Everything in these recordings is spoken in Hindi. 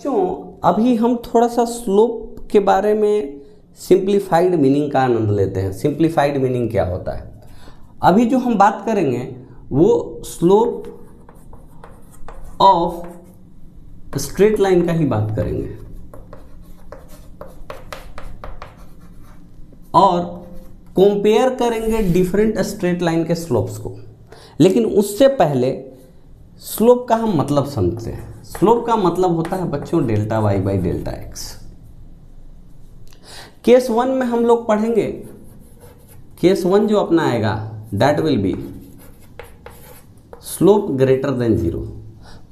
बच्चों अभी हम थोड़ा सा स्लोप के बारे में सिंप्लीफाइड मीनिंग का आनंद लेते हैं। सिंप्लीफाइड मीनिंग क्या होता है? अभी जो हम बात करेंगे वो स्लोप ऑफ स्ट्रेट लाइन का ही बात करेंगे और कंपेयर करेंगे डिफरेंट स्ट्रेट लाइन के स्लोप्स को। लेकिन उससे पहले स्लोप का हम मतलब समझते हैं। स्लोप का मतलब होता है बच्चों delta Y by delta X. Case 1 में हम लोग पढ़ेंगे, केस 1 जो अपना आएगा that will be slope greater than 0।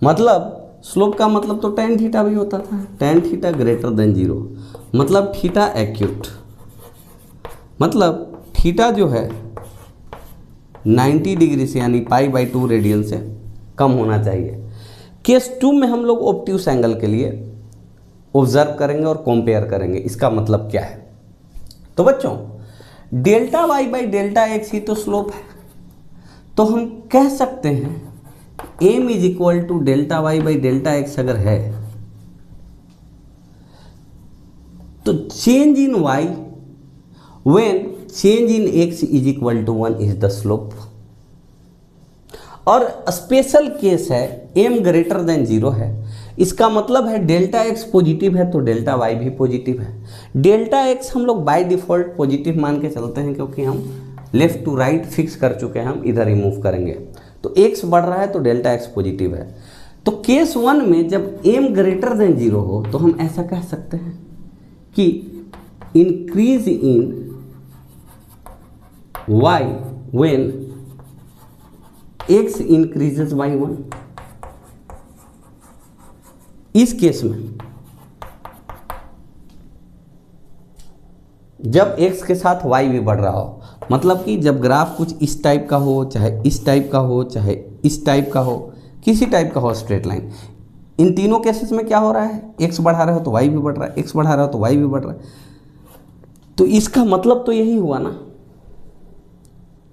मतलब स्लोप का मतलब तो tan थीटा भी होता था, tan थीटा ग्रेटर देन 0, मतलब थीटा एक्यूट, मतलब थीटा जो है 90 डिग्री से यानी π/2 रेडियन से कम होना चाहिए। केस 2 में हम लोग ऑब्ट्यूस एंगल के लिए ऑब्जर्व करेंगे और कंपेयर करेंगे इसका मतलब क्या है। तो बच्चों delta Y by delta X ही तो स्लोप है, तो हम कह सकते हैं m is equal to delta Y by delta X अगर है तो change in y when change in x is equal to 1 is the slope. और स्पेशल केस है m ग्रेटर देन 0 है, इसका मतलब है डेल्टा x पॉजिटिव है तो डेल्टा y भी पॉजिटिव है। डेल्टा x हम लोग बाय डिफ़ॉल्ट पॉजिटिव मान के चलते हैं क्योंकि हम लेफ्ट टू राइट फिक्स कर चुके हैं, हम इधर ही मूव करेंगे। तो x बढ़ रहा है तो डेल्टा x पॉजिटिव है। तो केस 1 में जब m ग्रेटर देन 0 हो तो हम ऐसा कह सकते हैं कि increase in y when x increases by 1। इस केस में जब x के साथ y भी बढ़ रहा हो, मतलब कि जब ग्राफ कुछ इस टाइप का हो, चाहे इस टाइप का हो, चाहे इस टाइप का हो, किसी टाइप का हो स्ट्रेट लाइन, इन तीनों केसेस में क्या हो रहा है, x बढ़ा रहे हो तो y भी बढ़ रहा है, x बढ़ा रहे हो तो y भी बढ़ रहा है। तो इसका मतलब तो यही हुआ ना,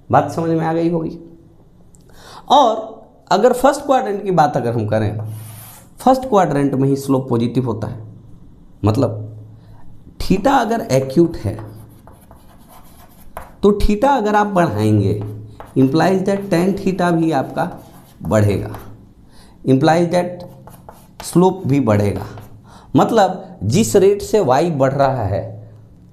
बात समझ में आ गई होगी। और अगर फर्स्ट क्वाड्रेंट की बात अगर हम करें, फर्स्ट क्वाड्रेंट में ही स्लोप पॉजिटिव होता है, मतलब थीटा अगर एक्यूट है तो थीटा अगर आप बढ़ाएंगे इंप्लाइज दैट tan थीटा भी आपका बढ़ेगा, इंप्लाइज दैट स्लोप भी बढ़ेगा। मतलब जिस रेट से y बढ़ रहा है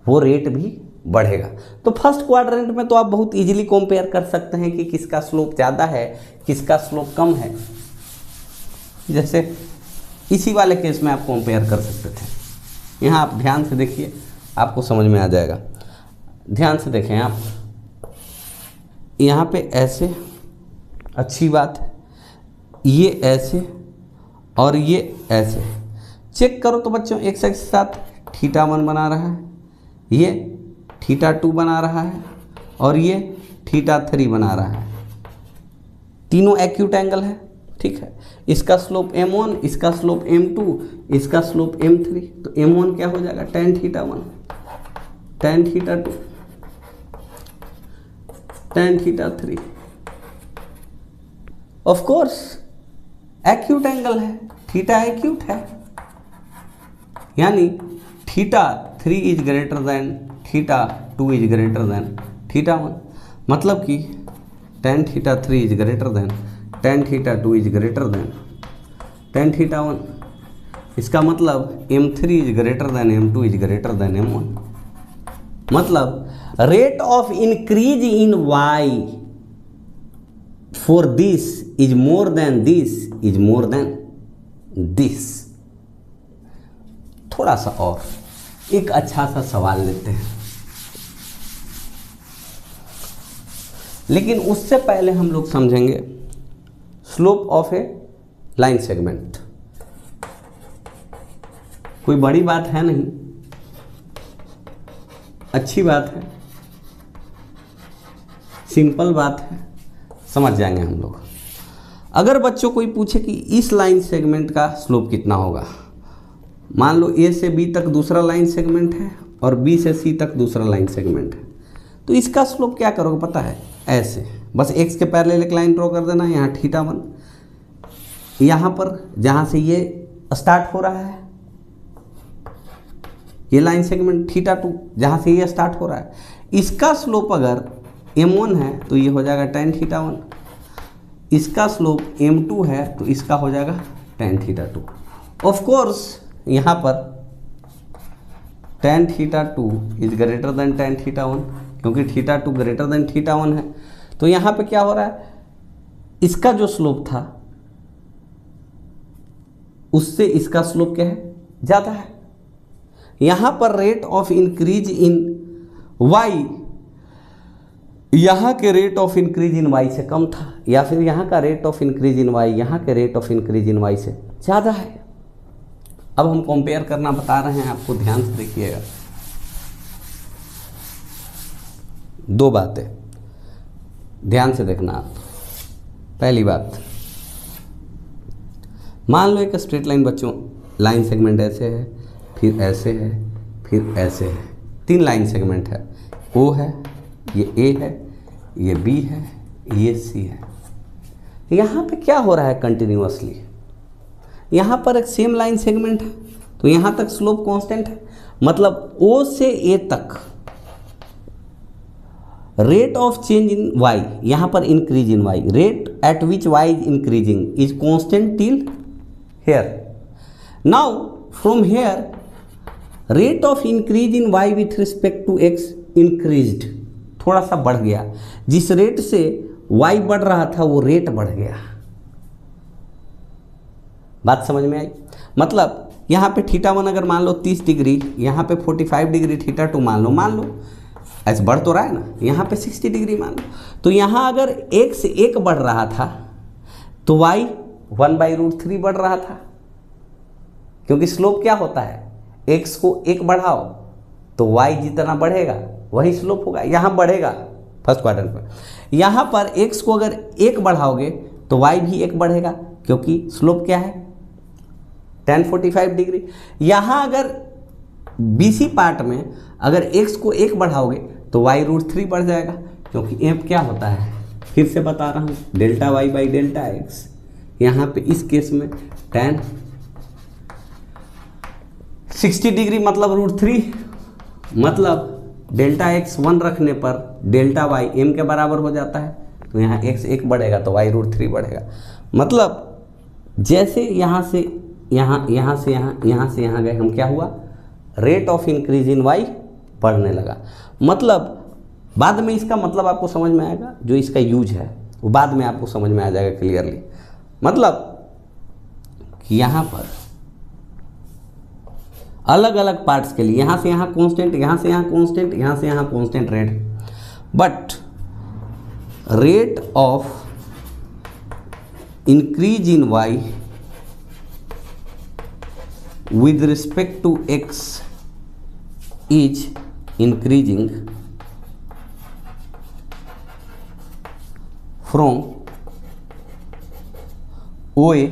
वो रेट भी बढ़ेगा। तो फर्स्ट क्वाड्रेंट में तो आप बहुत इजीली कंपेयर कर सकते हैं कि किसका स्लोप ज़्यादा है, किसका स्लोप कम है। जैसे इसी वाले केस में आप कंपेयर कर सकते थे। यहाँ आप ध्यान से देखिए, आपको समझ में आ जाएगा। ध्यान से देखें आप, यहाँ पे ऐसे, अच्छी बात है, ये ऐसे और ये ऐसे। चेक करो तो बच्चों x के साथ θ1 बना रहा है, ये θ2 बना रहा है और ये θ3 बना रहा है। तीनों एक्यूट एंगल है, ठीक है। इसका स्लोप m1, इसका स्लोप m2, इसका स्लोप m3। तो m1 क्या हो जाएगा, tan θ1, tan θ2, tan θ3। Of course acute angle है, थीटा एक्यूट है, यानी θ3 is greater than θ2 is greater than θ1। मतलब कि tan θ3 is greater than tan θ2 is greater than tan θ1। इसका मतलब m3 is greater than m2 is greater than m1। मतलब rate of increase in y for this is more than this is more than this. थोड़ा सा और एक अच्छा सा सवाल लेते हैं, लेकिन उससे पहले हम लोग समझेंगे slope of A line segment. कोई बड़ी बात है नहीं, अच्छी बात है, सिंपल बात है, समझ जाएंगे हम लोग। अगर बच्चों कोई पूछे कि इस लाइन सेगमेंट का स्लोप कितना होगा, मान लो A से B तक दूसरा लाइन सेगमेंट है और B से C तक दूसरा लाइन सेगमेंट है, तो इसका स्लोप क्या करोगे पता है, ऐसे बस x के पैरेलल एक लाइन ड्रॉ कर देना, यहाँ θ1, यहाँ पर जहाँ से ये स्टार्ट हो रहा है ये लाइन सेगमेंट θ2 जहाँ से ये स्टार्ट हो रहा है, इसका स्लोप अगर m1 है तो ये हो जाएगा tan θ1, इसका स्लोप m2 है तो इसका हो जाएगा tan θ2। ऑफ कोर्स यहाँ पर tan θ2 is greater than tan θ1, क्योंकि θ2 ग्रेटर देन θ1 है। तो यहाँ पे क्या हो रहा है, इसका जो स्लोप था उससे इसका स्लोप क्या है, ज़्यादा है। यहाँ पर rate of increase in y यहाँ के rate of increase in y से कम था, या फिर यहाँ का rate of increase in y यहाँ के rate of increase in y से ज़्यादा है। अब हम कंपेयर करना बता रहे हैं आपको, ध्यान से देखिएगा। दो बातें ध्यान से देखना आप। पहली बात, मान लो एक स्ट्रेट लाइन बच्चों, लाइन सेगमेंट ऐसे है, फिर ऐसे है, फिर ऐसे है, 3 लाइन सेगमेंट है। O है, ये A है, ये B है, ये C है। यहाँ पे क्या हो रहा है कंटिन्यूअसली, यहाँ पर एक सेम लाइन सेगमेंट है तो यहाँ तक स्लोप कांस्टेंट है, मतलब O से A तक rate of change in y, यहाँ पर increase in y, rate at which y is increasing is constant till here. Now from here rate of increase in y with respect to x increased, थोड़ा सा बढ़ गया। जिस रेट से y बढ़ रहा था वो रेट बढ़ गया। बात समझ में आई? मतलब यहाँ पे θ1 अगर मान लो 30 डिग्री, यहाँ पे 45 डिग्री θ2 मान लो ऐसे बढ़ तो रहा है ना, यहाँ पे 60 डिग्री मान लो। तो यहाँ अगर 1 से 1 बढ़ रहा था तो y 1/√3 बढ़ रहा था, क्योंकि स्लोप क्या होता है, x को 1 बढ़ाओ तो y जितना बढ़ेगा वही स्लोप होगा। यहाँ बढ़ेगा फर्स्ट क्वाड्रेंट में, यहाँ पर x को अगर 1 बढ़ाओगे तो y भी 1 बढ़ेगा, क्योंकि स्लोप क्या है tan 45 डिग्री। यहाँ अगर BC पार्ट में अगर x को 1 बढ़ाओगे तो y√3 बढ़ जाएगा, क्योंकि f क्या होता है, फिर से बता रहा हूँ, delta y by delta x। यहाँ पे इस केस में tan 60 डिग्री मतलब √3, मतलब डेल्टा x 1 रखने पर डेल्टा y m के बराबर हो जाता है। तो यहाँ x 1 बढ़ेगा तो y√3 बढ़ेगा। मतलब जैसे यहाँ से यहाँ, यहाँ से यहाँ, यहाँ से यहाँ गए हम, क्या हुआ, rate of increase in y बढ़ने लगा। मतलब बाद में इसका मतलब आपको समझ में आएगा, जो इसका यूज है वो बाद में आपको समझ में आ जाएगा क्लियरली। मतलब कि यहाँ पर अलग अलग पार्ट्स के लिए यहाँ से यहाँ कांस्टेंट, यहाँ से यहाँ कांस्टेंट, यहाँ से यहाँ constant rate, but rate of increase in y with respect to x is increasing from OA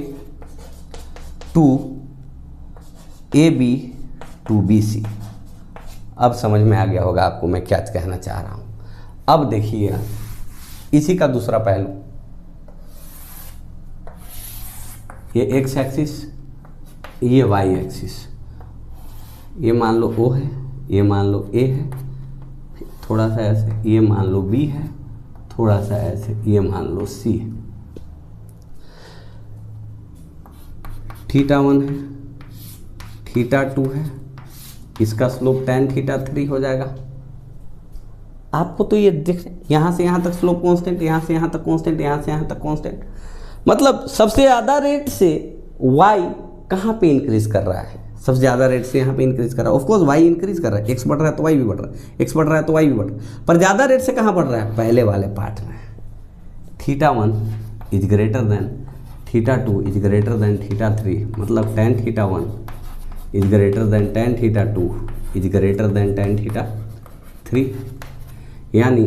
to AB to BC। अब समझ में आ गया होगा आपको मैं क्या कहना चाह रहा हूँ। अब देखिए इसी का दूसरा पहलू, ये x एक्सिस, ये y एक्सिस, ये मान लो O है, ये मान लो A है, थोड़ा सा ऐसे, ये मान लो B है, थोड़ा सा ऐसे, ये मान लो C है। θ1 है, θ2 है, इसका स्लोप tan θ3 हो जाएगा। आपको तो ये देख, यहाँ से यहाँ तक स्लोप कांस्टेंट, यहाँ से यहाँ तक कांस्टेंट, यहाँ से यहाँ तक कांस्टेंट। मतलब सबसे ज़्यादा रेट से y कहाँ पे इंक्रीज कर रहा है, सबसे ज़्यादा रेट से यहाँ पे इंक्रीज कर रहा है। ऑफकोर्स y इंक्रीज कर रहा है, x बढ़ रहा है तो y भी बढ़ रहा है, x बढ़ रहा है तो y भी बढ़ रहा है, पर ज़्यादा रेट से कहाँ बढ़ रहा है, पहले वाले पार्ट में। θ1 is greater than θ2 is greater than θ3, मतलब tan θ1 is greater than tan θ2 is greater than tan θ3, यानी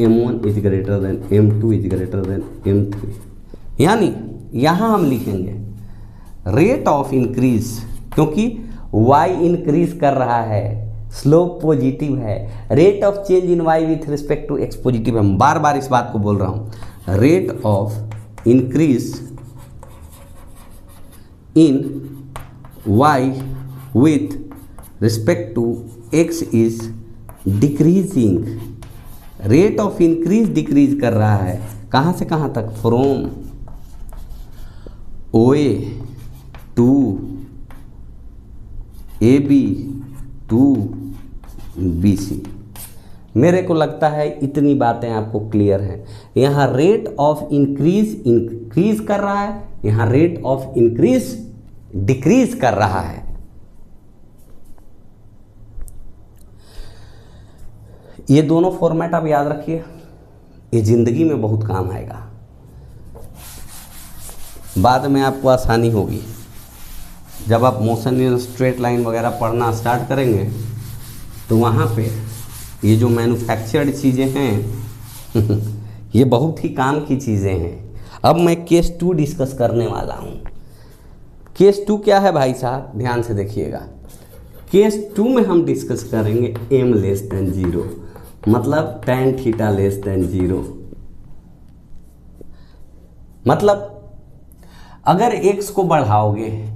m1 is greater than m2 is greater than m3। यानी यहाँ हम लिखेंगे रेट ऑफ इंक्रीज, क्योंकि y इंक्रीज कर रहा है, स्लोप पॉजिटिव है, rate of change in y with respect to x positive है। मैं बार बार इस बात को बोल रहा हूँ, rate of increase in y with respect to x is decreasing, rate of increase decrease कर रहा है, कहाँ से कहाँ तक, from O A to A B to B C. मेरे को लगता है इतनी बातें आपको क्लियर हैं। यहाँ रेट ऑफ इंक्रीज कर रहा है, यहाँ रेट ऑफ इंक्रीज डिक्रीज कर रहा है। ये दोनों फॉर्मेट आप याद रखिए, ये जिंदगी में बहुत काम आएगा, बाद में आपको आसानी होगी। जब आप मोशन इन स्ट्रेट लाइन वगैरह पढ़ना स्टार्ट करेंगे तो वहाँ पे ये जो मैन्युफैक्चर्ड चीज़ें हैं ये बहुत ही काम की चीज़ें हैं। अब मैं केस 2 डिस्कस करने वाला हूँ। केस 2 क्या है भाई साहब, ध्यान से देखिएगा। केस 2 में हम डिस्कस करेंगे m लेस देन 0, मतलब tan थीटा लेस देन 0। मतलब अगर x को बढ़ाओगे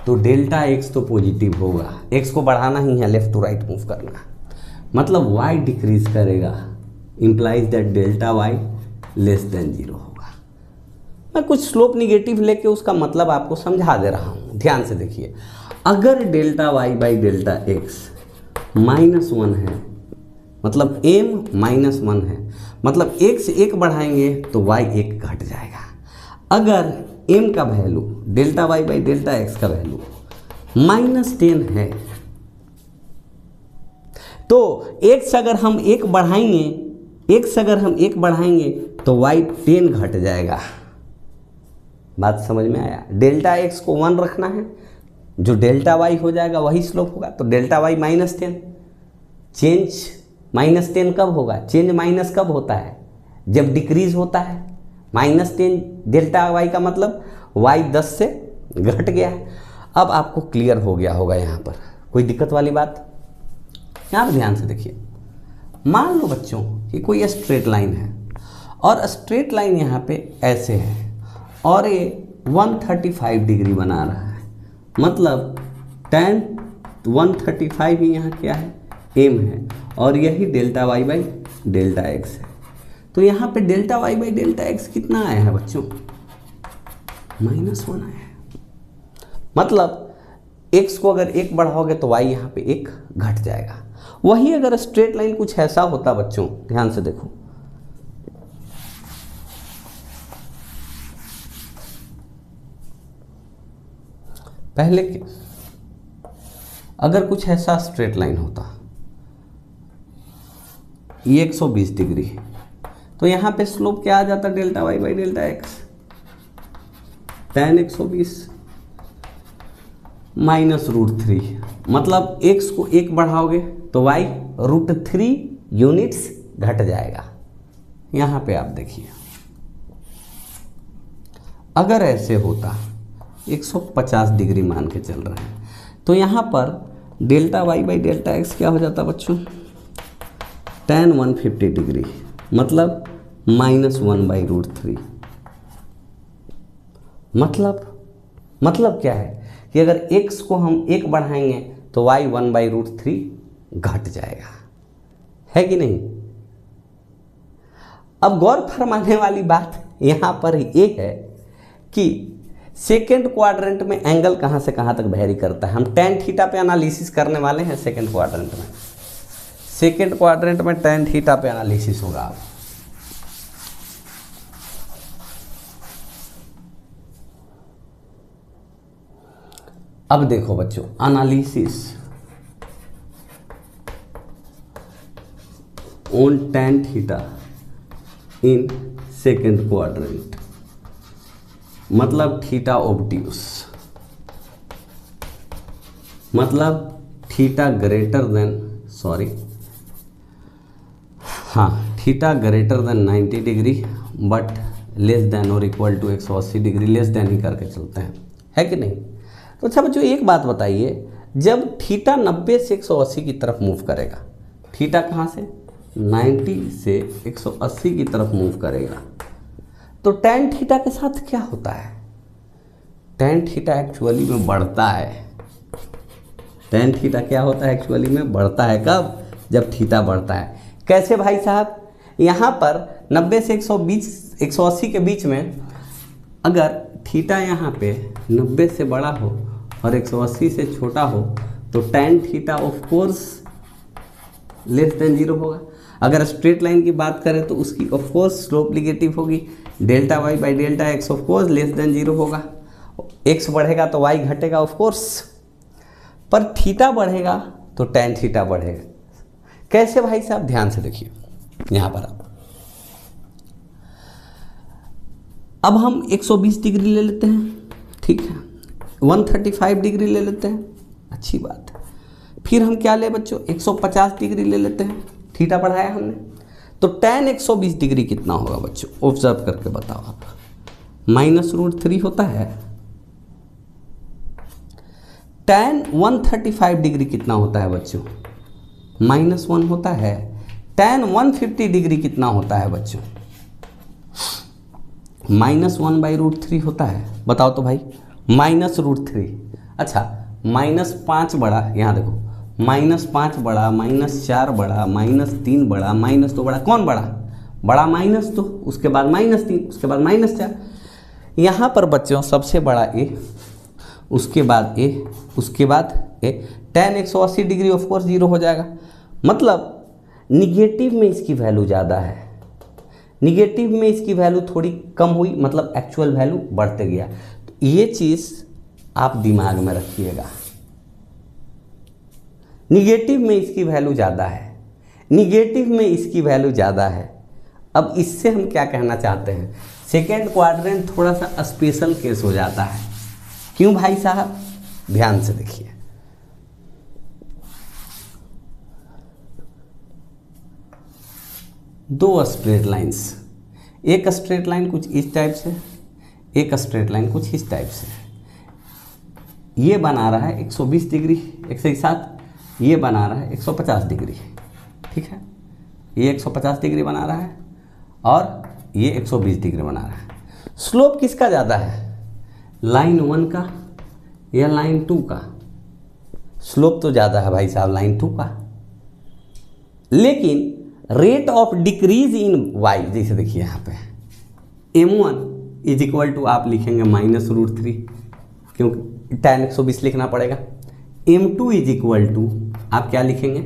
तो डेल्टा x तो पॉजिटिव होगा, x को बढ़ाना ही है, लेफ्ट टू राइट मूव करना, मतलब y डिक्रीज करेगा, implies that delta y less than 0 होगा। मैं कुछ स्लोप निगेटिव लेके उसका मतलब आपको समझा दे रहा हूँ, ध्यान से देखिए। अगर delta y by delta x -1 है, मतलब m -1 है, मतलब x 1 बढ़ाएंगे तो y 1 घट जाएगा। अगर m का value delta y by delta x का वैल्यू -10 है तो x अगर हम 1 बढ़ाएंगे तो y 10 घट जाएगा। बात समझ में आया? डेल्टा x को 1 रखना है, जो डेल्टा y हो जाएगा वही स्लोप होगा, तो डेल्टा y -10। चेंज -10 कब होगा? चेंज माइनस कब होता है? जब डिक्रीज होता है। -10 डेल्टा y का मतलब y 10 से घट गया है। अब आपको क्लियर हो गया होगा यहाँ पर, कोई दिक्कत वाली बात? यहाँ पर ध्यान से देखिए। मान लो बच्चों कि कोई स्ट्रेट लाइन है और स्ट्रेट लाइन यहाँ पे ऐसे है और ये 135 डिग्री बना रहा है, मतलब tan 135 ही यहाँ क्या है, m है, और यही delta y by delta x है। तो यहाँ पे delta y by delta x कितना आया है बच्चों? -1 आया है। मतलब x को अगर 1 बढ़ाओगे तो y यहाँ पे 1 घट जाएगा। वही अगर स्ट्रेट लाइन कुछ ऐसा होता बच्चों, ध्यान से देखो, पहले के अगर कुछ ऐसा स्ट्रेट लाइन होता, ये 120 डिग्री, तो यहाँ पे स्लोप क्या आ जाता? Delta y by delta x, tan 120 -√3, मतलब x को 1 बढ़ाओगे तो y √3 यूनिट्स घट जाएगा। यहाँ पे आप देखिए, अगर ऐसे होता 150 डिग्री मान के चल रहे हैं, तो यहाँ पर delta y by delta x क्या हो जाता बच्चों? tan 150 डिग्री, मतलब -1/√3। मतलब क्या है कि अगर x को हम 1 बढ़ाएंगे तो y 1/√3 घट जाएगा, है कि नहीं? अब गौर फरमाने वाली बात यहाँ पर ये है कि सेकेंड क्वाड्रेंट में एंगल कहाँ से कहाँ तक वेरी करता है। हम tan थीटा पे एनालिसिस करने वाले हैं सेकेंड क्वाड्रेंट में। सेकेंड क्वाड्रेंट में tan थीटा पे एनालिसिस होगा। अब देखो बच्चों, analysis on tan theta in second quadrant, मतलब थीटा ऑब्ट्यूस, मतलब theta greater than theta greater than 90 degree but less than और equal to 180 degree, less than ही करके चलते हैं, है कि नहीं? तो अच्छा बच्चों एक बात बताइए, जब थीटा 90 से 180 की तरफ मूव करेगा, थीटा कहाँ से 90 से 180 की तरफ मूव करेगा, तो tan थीटा के साथ क्या होता है? tan थीटा एक्चुअली में बढ़ता है, टेन थीटा क्या होता है एक्चुअली में, बढ़ता है कब, जब थीटा बढ़ता है। कैसे भाई साहब, यहाँ पर 90 से 180 के बीच में अगर थीटा यहाँ पे 90 से बड़ा हो और 180 से छोटा हो तो tan theta of course less than 0 होगा। अगर स्ट्रेट लाइन की बात करें तो उसकी ऑफ कोर्स स्लोप नेगेटिव होगी, delta Y by delta x of course less than 0 होगा। एक्स बढ़ेगा तो वाई घटेगा ऑफ कोर्स, पर थीटा बढ़ेगा तो टेन थीटा बढ़ेगा। कैसे भाई साहब, ध्यान से देखिए यहाँ पर अब हम 120 डिग्री ले लेते हैं, ठीक है, 135 डिग्री ले लेते हैं, अच्छी बात है। फिर हम क्या ले बच्चों, 150 डिग्री ले लेते हैं, थीटा बढ़ाया हमने, तो tan 120 डिग्री कितना होगा बच्चों, ऑब्जर्व करके बताओ आप। -√3 होता है। tan 135 डिग्री कितना होता है बच्चों, -1 होता है। tan 150 डिग्री कितना होता है बच्चों, -1/√3 होता है। बताओ तो भाई, -√3। अच्छा, -5 बड़ा, यहाँ देखो, -5 बड़ा, -4 बड़ा, -3 बड़ा, -2 बड़ा, कौन बड़ा, बड़ा -2, उसके बाद -3, उसके बाद -4। यहाँ पर बच्चों सबसे बड़ा ए, उसके बाद ए, उसके बाद ए। tan 180 डिग्री ऑफ कोर्स 0 हो जाएगा, मतलब निगेटिव में इसकी वैल्यू ज़्यादा है, निगेटिव में इसकी वैल्यू थोड़ी कम हुई, मतलब एक्चुअल वैल्यू बढ़ते गया। तो ये चीज़ आप दिमाग में रखिएगा, निगेटिव में इसकी वैल्यू ज़्यादा है, निगेटिव में इसकी वैल्यू ज़्यादा है। अब इससे हम क्या कहना चाहते हैं, सेकेंड क्वाड्रेंट थोड़ा सा स्पेशल केस हो जाता है। क्यों भाई साहब, ध्यान से देखिए, दो स्ट्रेट लाइंस, एक स्ट्रेट लाइन कुछ इस टाइप से, एक स्ट्रेट लाइन कुछ इस टाइप से। ये बना रहा है 120 डिग्री एक से साथ, ये बना रहा है 150 डिग्री, ठीक है, ये 150 डिग्री बना रहा है और ये 120 डिग्री बना रहा है। स्लोप किसका ज़्यादा है, लाइन 1 का या लाइन 2 का? स्लोप तो ज़्यादा है भाई साहब लाइन 2 का, लेकिन rate of decrease in y, जैसे देखिए यहाँ पे m1 इज इक्वल टू आप लिखेंगे -√3, क्योंकि tan 120 लिखना पड़ेगा। m2 इज इक्वल टू आप क्या लिखेंगे,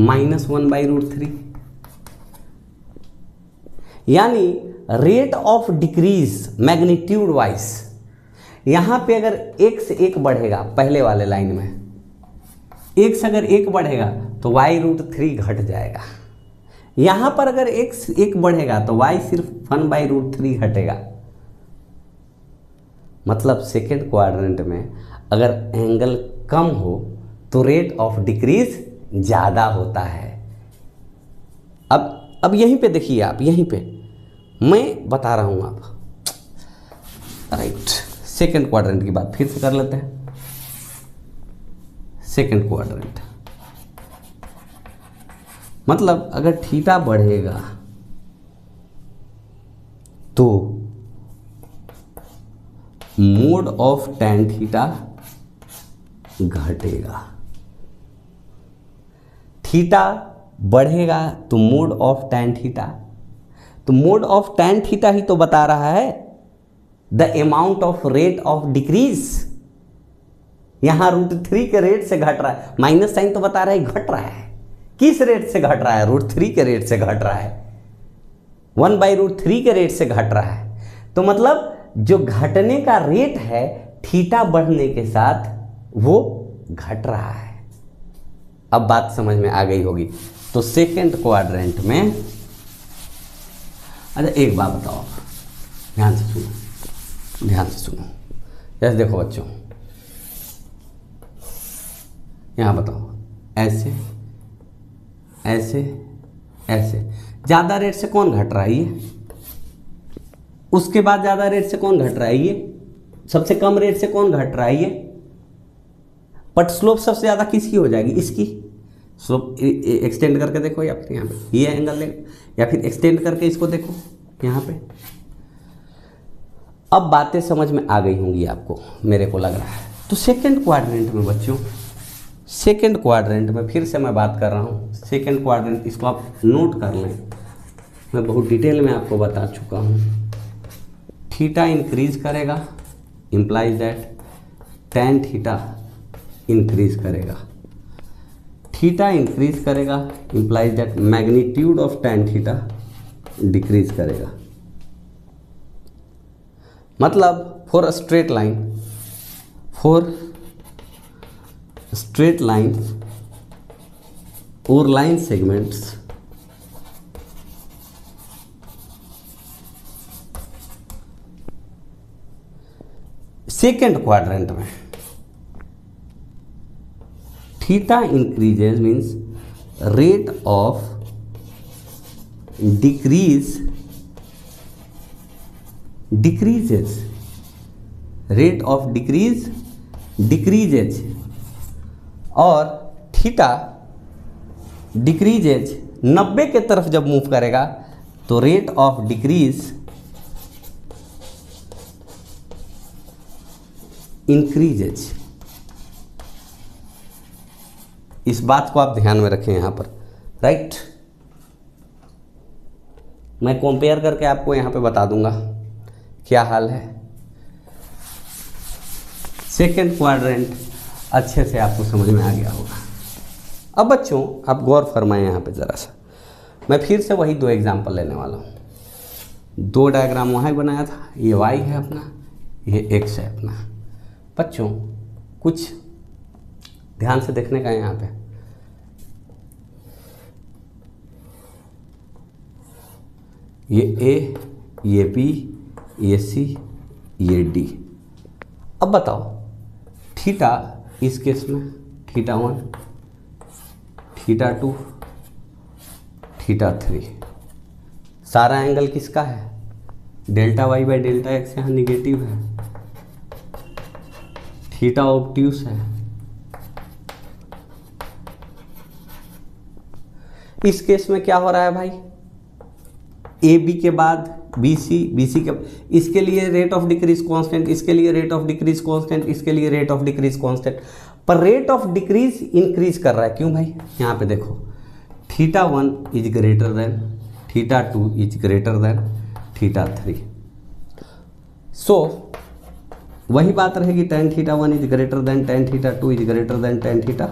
-1/√3। यानी rate of decrease magnitude wise, यहाँ पे अगर 1 से 1 बढ़ेगा, पहले वाले लाइन में 1 से अगर 1 बढ़ेगा तो y√3 घट जाएगा। यहाँ पर अगर 1 से 1 बढ़ेगा तो y सिर्फ 1/√3 घटेगा। मतलब सेकेंड क्वाड्रेंट में अगर एंगल कम हो तो रेट ऑफ डिक्रीज ज़्यादा होता है। अब यहीं पे देखिए आप, यहीं पे मैं बता रहा हूँ आप, राइट। सेकेंड क्वाड्रेंट की बात फिर से कर लेते हैं। सेकेंड क्वाड्रेंट मतलब अगर थीटा बढ़ेगा तो मोड ऑफ tan थीटा घटेगा, थीटा बढ़ेगा तो मोड ऑफ tan थीटा, तो मोड ऑफ tan थीटा ही तो बता रहा है the amount of rate of decrease. यहां √3 के रेट से घट रहा है, माइनस साइन तो बता रहा है घट रहा है। किस रेट से घट रहा है, √3 के रेट से घट रहा है, 1/√3 के रेट से घट रहा है। तो मतलब जो घटने का रेट है थीटा बढ़ने के साथ वो घट रहा है। अब बात समझ में आ गई होगी। तो सेकेंड क्वाड्रेंट में, अच्छा एक बात बताओ आप, ध्यान से सुनो, ध्यान से सुनो। जैसे देखो बच्चों, यहाँ बताओ, ऐसे ऐसे ऐसे, ज़्यादा रेट से कौन घट रहा है, ये, उसके बाद ज़्यादा रेट से कौन घट रहा है, ये, सबसे कम रेट से कौन घट रहा है, ये। बट स्लोप सबसे ज़्यादा किसकी हो जाएगी, इसकी। स्लोप एक्सटेंड करके देखो, या फिर यहाँ पे ये एंगल ले, या फिर एक्सटेंड करके इसको देखो यहाँ पे। अब बातें समझ में आ गई होंगी आपको, मेरे को लग रहा है। तो सेकेंड क्वाड्रेंट में बच्चों सेकेंड क्वाड्रेंट में फिर से मैं बात कर रहा हूँ, सेकेंड क्वाड्रेंट, इसको आप नोट कर लें, मैं बहुत डिटेल में आपको बता चुका हूँ। थीटा इंक्रीज करेगा, implies that tan theta increase करेगा। थीटा इंक्रीज करेगा, implies that magnitude of tan theta decrease करेगा। मतलब फॉर स्ट्रेट लाइन और लाइन सेगमेंट्स सेकेंड क्वाड्रेंट में theta increases means rate of decreases, rate of decreases, और थीटा डिक्रीजेज 90 के तरफ जब मूव करेगा तो रेट ऑफ डिक्रीज इंक्रीजेज। इस बात को आप ध्यान में रखें यहाँ पर, राइट। मैं कंपेयर करके आपको यहाँ पे बता दूंगा क्या हाल है। सेकेंड क्वाड्रेंट अच्छे से आपको समझ में आ गया होगा। अब बच्चों आप गौर फरमाएं यहाँ पे ज़रा सा, मैं फिर से वही 2 एग्जाम्पल लेने वाला हूँ। 2 डायग्राम वहाँ बनाया था, ये y है अपना, ये x है अपना। बच्चों कुछ ध्यान से देखने का है यहाँ पे। ये a, ये b, ये c, ये d। अब बताओ थीटा इस केस में थीटा 1, थीटा 2, थीटा 3, सारा एंगल किसका है? Delta Y by delta x यहाँ निगेटिव है, थीटा ऑब्ट्यूस है। इस केस में क्या हो रहा है भाई? ए बी के बाद बी सी के, इसके लिए रेट ऑफ डिक्रीज कांस्टेंट, इसके लिए रेट ऑफ डिक्रीज कांस्टेंट, इसके लिए रेट ऑफ डिक्रीज कांस्टेंट, पर रेट ऑफ डिक्रीज इंक्रीज कर रहा है। क्यों भाई? यहाँ पे देखो theta 1 is greater than theta 2 is greater than theta 3। सो वही बात रहेगी, tan theta 1 is greater than tan theta 2 is greater than tan theta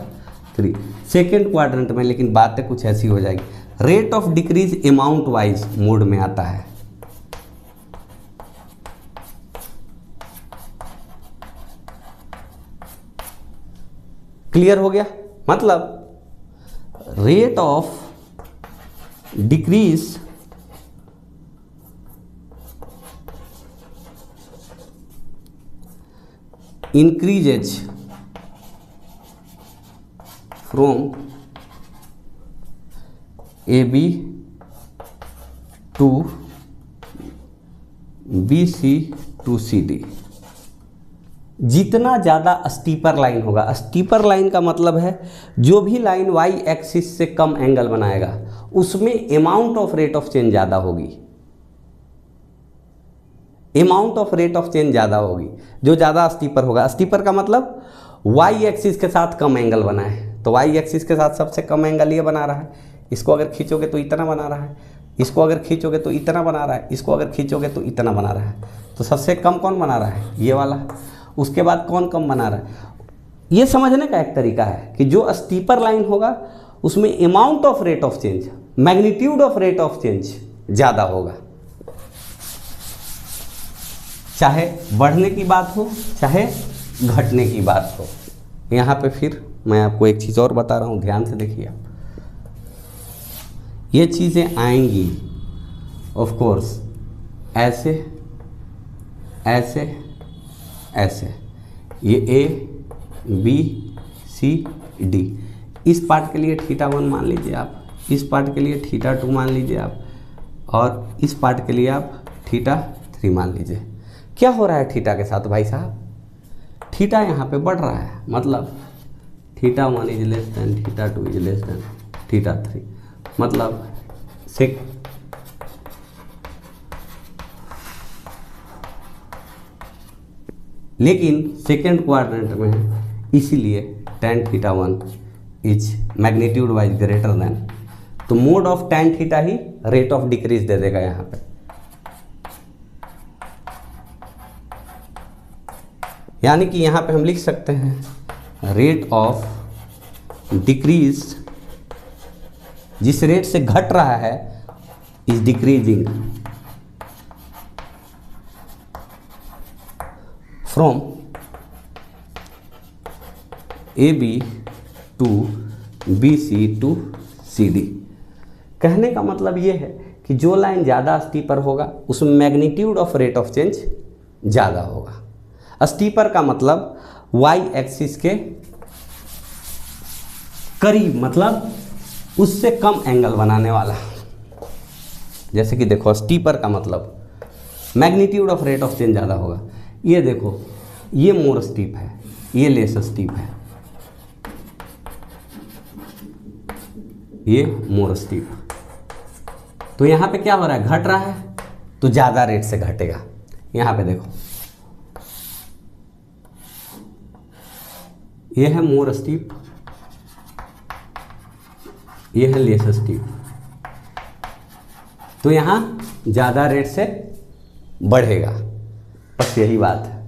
3 second quadrant में। लेकिन बातें कुछ ऐसी हो जाएगी, rate of decrease amount wise mode में आता है। क्लियर हो गया? मतलब rate of decrease increases from AB to BC to CD। जितना ज़्यादा स्टीपर लाइन होगा, स्टीपर लाइन का मतलब है जो भी लाइन वाई एक्सिस से कम एंगल बनाएगा उसमें amount of rate of change ज़्यादा होगी, amount of rate of change ज़्यादा होगी जो ज़्यादा स्टीपर होगा। स्टीपर का मतलब वाई एक्सिस के साथ कम एंगल बना है, तो वाई एक्सिस के साथ सबसे कम एंगल ये बना रहा है, इसको अगर खींचोगे तो इतना बना रहा है, इसको अगर खींचोगे तो इतना बना रहा है, इसको अगर खींचोगे तो इतना बना रहा है। तो सबसे कम कौन बना रहा है? ये वाला। उसके बाद कौन कम बना रहा है? ये समझने का एक तरीका है कि जो स्टीपर लाइन होगा उसमें amount of rate of change, magnitude of rate of change ज़्यादा होगा, चाहे बढ़ने की बात हो चाहे घटने की बात हो। यहाँ पे फिर मैं आपको एक चीज़ और बता रहा हूँ, ध्यान से देखिए आप। ये चीज़ें आएंगी ऑफ कोर्स ऐसे ऐसे ऐसे, ये ए बी सी डी। इस पार्ट के लिए थीटा 1 मान लीजिए आप, इस पार्ट के लिए थीटा 2 मान लीजिए आप, और इस पार्ट के लिए आप थीटा 3 मान लीजिए। क्या हो रहा है थीटा के साथ भाई साहब? थीटा यहाँ पे बढ़ रहा है, मतलब theta 1 is less than theta 2 is less than theta 3, मतलब लेकिन सेकेंड क्वाड्रेंट में है, इसीलिए tan theta 1 is magnitude wise greater than, तो मोड ऑफ tan थीटा ही रेट ऑफ डिक्रीज दे देगा यहाँ पे। यानी कि यहाँ पे हम लिख सकते हैं रेट ऑफ डिक्रीज, जिस रेट से घट रहा है, is decreasing from AB to BC to CD। कहने का मतलब ये है कि जो लाइन ज़्यादा स्टीपर होगा उसमें magnitude of rate of change ज़्यादा होगा। स्टीपर का मतलब वाई एक्सिस के करीब, मतलब उससे कम एंगल बनाने वाला। जैसे कि देखो स्टीपर का मतलब magnitude of rate of change ज़्यादा होगा। ये देखो ये मोर स्टीप है, ये लेस स्टीप है, ये मोर स्टीप। तो यहाँ पे क्या हो रहा है, घट रहा है तो ज़्यादा रेट से घटेगा। यहाँ पे देखो ये है मोर स्टीप, ये है लेस स्टीप, तो यहाँ ज़्यादा रेट से बढ़ेगा। बस यही बात है।